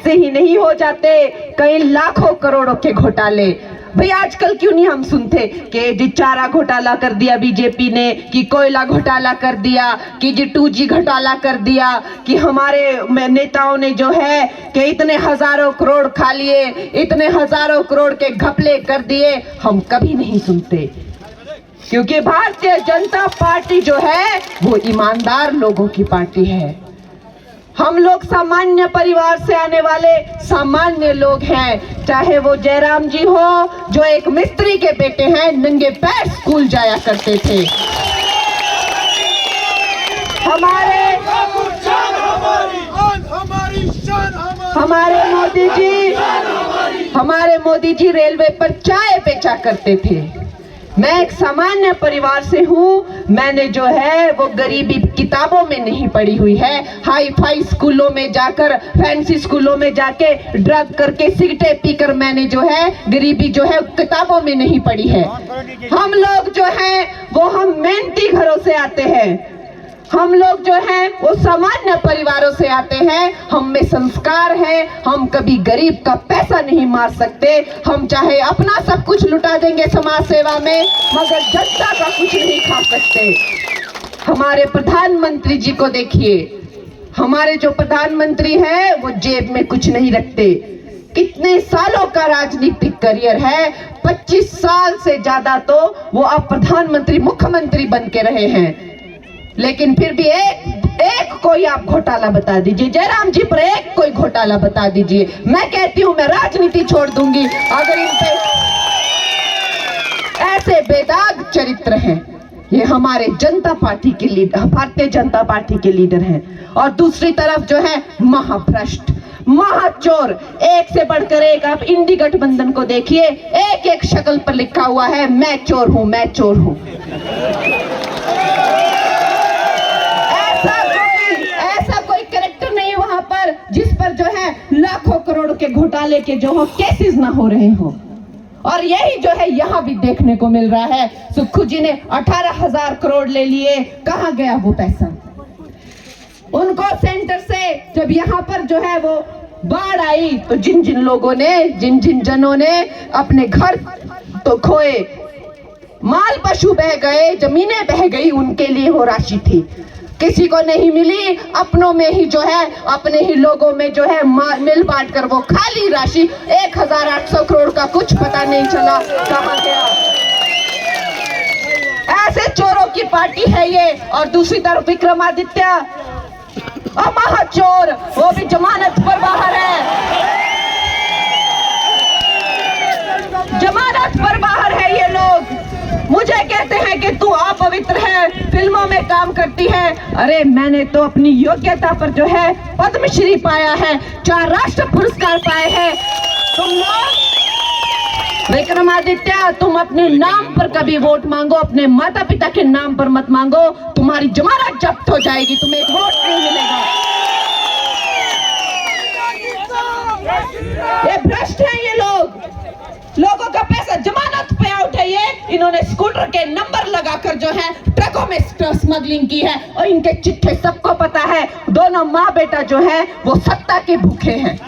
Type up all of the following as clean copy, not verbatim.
ऐसे ही नहीं हो जाते कई लाखों करोड़ों के घोटाले। भाई आजकल क्यों नहीं हम सुनते कि जी चारा घोटाला कर दिया बीजेपी ने, कि कोयला घोटाला कर दिया, कि जी 2G घोटाला कर दिया, कि हमारे नेताओं ने जो है कि इतने हजारों करोड़ खा लिए, इतने हजारों करोड़ के घपले कर दिए। हम कभी नहीं सुनते, क्योंकि भारतीय जनता पार्टी जो है वो ईमानदार लोगों की पार्टी है। हम लोग सामान्य परिवार से आने वाले सामान्य लोग हैं, चाहे वो जयराम जी हो जो एक मिस्त्री के बेटे हैं, नंगे पैर स्कूल जाया करते थे। हमारे मोदी जी रेलवे पर चाय बेचा करते थे। मैं एक सामान्य परिवार से हूँ, मैंने जो है वो गरीबी किताबों में नहीं पढ़ी हुई है, हाई फाई स्कूलों में जाकर, फैंसी स्कूलों में जाके ड्रग करके सिगरेटें पीकर मैंने जो है गरीबी जो है किताबों में नहीं पढ़ी है। हम लोग जो है वो हम मेहनती घरों से आते हैं, हम लोग जो हैं वो सामान्य परिवारों से आते हैं, हम में संस्कार है, हम कभी गरीब का पैसा नहीं मार सकते। हम चाहे अपना सब कुछ लुटा देंगे समाज सेवा में, मगर जनता का कुछ नहीं खा सकते। हमारे प्रधानमंत्री जी को देखिए, हमारे जो प्रधानमंत्री हैं वो जेब में कुछ नहीं रखते। कितने सालों का राजनीतिक करियर है, 25 साल से ज्यादा तो वो अब प्रधानमंत्री मुख्यमंत्री बन के रहे हैं, लेकिन फिर भी एक कोई आप घोटाला बता दीजिए, जयराम जी पर एक कोई घोटाला बता दीजिए। मैं कहती हूं मैं राजनीति छोड़ दूंगी अगर इन पे ऐसे बेदाग चरित्र हैं। ये हमारे जनता पार्टी के लीडर, भारतीय जनता पार्टी के लीडर हैं, और दूसरी तरफ जो है महाभ्रष्ट, महाचोर, एक से बढ़कर एक। आप इंडी गठबंधन को देखिए, एक एक शक्ल पर लिखा हुआ है मैं चोर हूं, मैं चोर हूं। ऐसा कोई कैरेक्टर नहीं है वहां पर जिस पर जो है लाखों करोड़ के घोटाले के जो हो केसेस ना हो रहे हो। और यही जो है यहाँ भी देखने को मिल रहा है। सुक्खू जी ने 18,000 करोड़ ले लिए, कहाँ गया वो पैसा? उनको सेंटर से जब यहाँ पर जो है वो बाढ़ आई तो जिन जिन लोगों ने, जिन जिन जनों ने अपने घर तो खोए, माल पशु बह गए, जमीनें बह गई, उनके लिए वो राशि थी, किसी को नहीं मिली। अपनों में ही जो है, अपने ही लोगों में जो है मिल बांट कर वो खाली राशि 1,800 करोड़ का कुछ पता नहीं चला कहां गया। ऐसे चोरों की पार्टी है ये। और दूसरी तरफ विक्रमादित्य महाचोर, वो भी जमानत पर बाहर है, जमानत पर बाहर है ये लोग। मुझे कहते हैं कि तू अपवित्र है, फिल्मों में काम करती है। अरे मैंने तो अपनी योग्यता पर जो है पद्मश्री पाया है, 4 राष्ट्र पुरस्कार पाए हैं। तुम लोग विक्रमादित्य, तुम अपने नाम पर कभी वोट मांगो, अपने माता पिता के नाम पर मत मांगो, तुम्हारी जमानत जब्त हो जाएगी, तुम्हें एक वोट नहीं मिलेगा। ये भ्रष्ट हैं ये लोग, लोगों का पैसा जमानत पे आउट है ये। इन्होंने स्कूटर के नंबर लगाकर जो है ट्रकों में स्मगलिंग की है, और इनके चिट्ठे सबको पता है। दोनों माँ बेटा जो है वो सत्ता के भूखे हैं,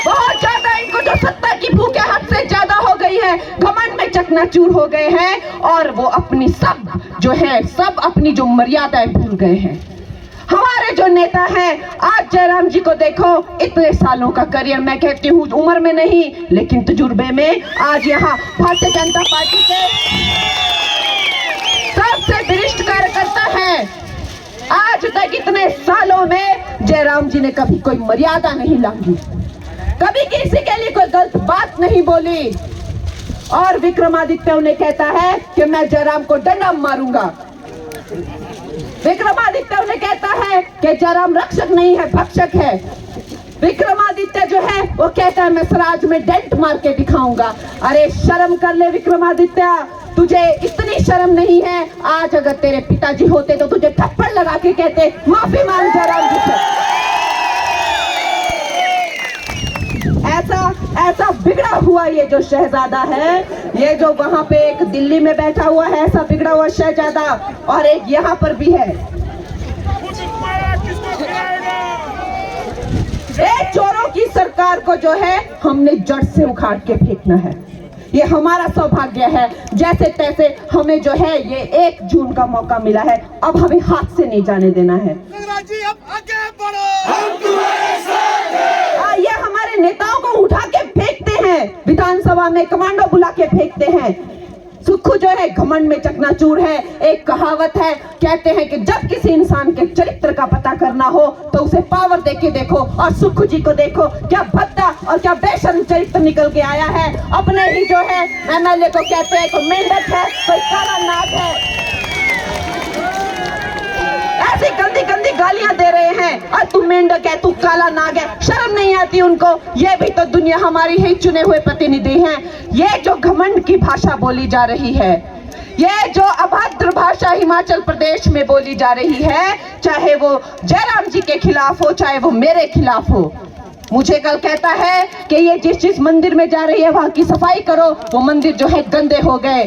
बहुत ज्यादा। इनको जो सत्ता की भूख है हद से ज्यादा हो गई है, घमंड में चकनाचूर हो गए हैं, और वो अपनी सब जो है सब अपनी जो मर्यादाएं भूल गए हैं। हमारे जो नेता हैं, आज जयराम जी को देखो, इतने सालों का करियर, मैं कहती हूँ उम्र में नहीं लेकिन तजुर्बे में, आज यहाँ भारतीय जनता पार्टी के सबसे वरिष्ठ कार्यकर्ता हैं। आज तक इतने सालों में जयराम जी ने कभी कोई मर्यादा नहीं लांघी, कभी किसी के लिए कोई गलत बात नहीं बोली। और विक्रमादित्य उन्हें कहता है कि मैं जयराम को डंडा मारूंगा। विक्रमादित्य उन्हें कहता है कि जयराम रक्षक नहीं है, भक्षक है। विक्रमादित्य जो है वो कहता है मैं स्वराज में डेंट मार के दिखाऊंगा। अरे शर्म कर ले विक्रमादित्य, तुझे इतनी शर्म नहीं है। आज अगर तेरे पिताजी होते तो तुझे थप्पड़ लगा के कहते माफी मांग जयराम जी से। ऐसा बिगड़ा हुआ ये जो शहजादा है, ये जो वहां पे एक दिल्ली में बैठा हुआ है, ऐसा बिगड़ा हुआ शहजादा, और एक यहाँ पर भी है। ए चोरों की सरकार को जो है हमने जड़ से उखाड़ के फेंकना है। ये हमारा सौभाग्य है। जैसे तैसे हमें जो है ये 1 जून का मौका मिला है, अब हमें हाथ से नहीं जाने देना है। जी अब आगे बढ़ो, हम तुम्हारे साथ हैं। ये हमारे नेताओं को उठा के फेंकते हैं, विधानसभा में कमांडो बुला के फेंकते हैं। सुक्खू जो है घमंड में चकनाचूर है। एक कहावत है, कहते हैं कि जब किसी इंसान के चरित्र का पता करना हो तो उसे पावर देके देखो, और सुक्खू जी को देखो क्या भद्दा और क्या बेशर्म चरित्र निकल के आया है। अपने ही जो है एमएलए को कहते हैं कोई मेंढक है, कोई काला नाग है, ऐसी गंदी गंदी गालियां दे रहे हैं। और तू मेंढक है, तू काला नाग है, शर्म नहीं आती उनको? ये भी तो दुनिया हमारी ही चुने हुए प्रतिनिधि हैं। ये जो घमंड की भाषा बोली जा रही है, ये जो अभद्र भाषा हिमाचल प्रदेश में बोली जा रही है, चाहे वो जयराम जी के खिलाफ हो, चाहे वो मेरे खिलाफ हो। मुझे कल कहता है कि ये जिस मंदिर में जा रही है वहां की सफाई करो, वो मंदिर जो है गंदे हो गए।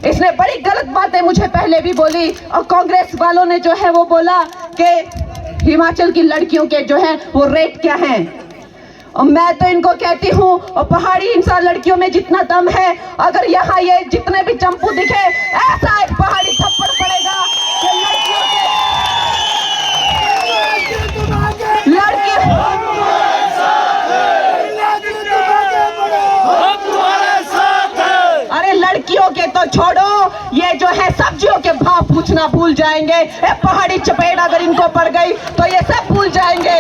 इसने बड़ी गलत बातें मुझे पहले भी बोली, और कांग्रेस वालों ने जो है वो बोला कि हिमाचल की लड़कियों के जो है वो रेट क्या हैं। और मैं तो इनको कहती हूँ, और पहाड़ी इंसान लड़कियों में जितना दम है, अगर यहाँ ये जितने भी चंपू दिखे, ऐसा एक पहाड़ी थप्पड़ पड़ेगा कि लड़कियों लड़कियों के तो छोड़ो, ये जो है सब्जियों के भाव पूछना भूल जाएंगे। पहाड़ी चपेट अगर इनको पड़ गई तो ये सब भूल जाएंगे।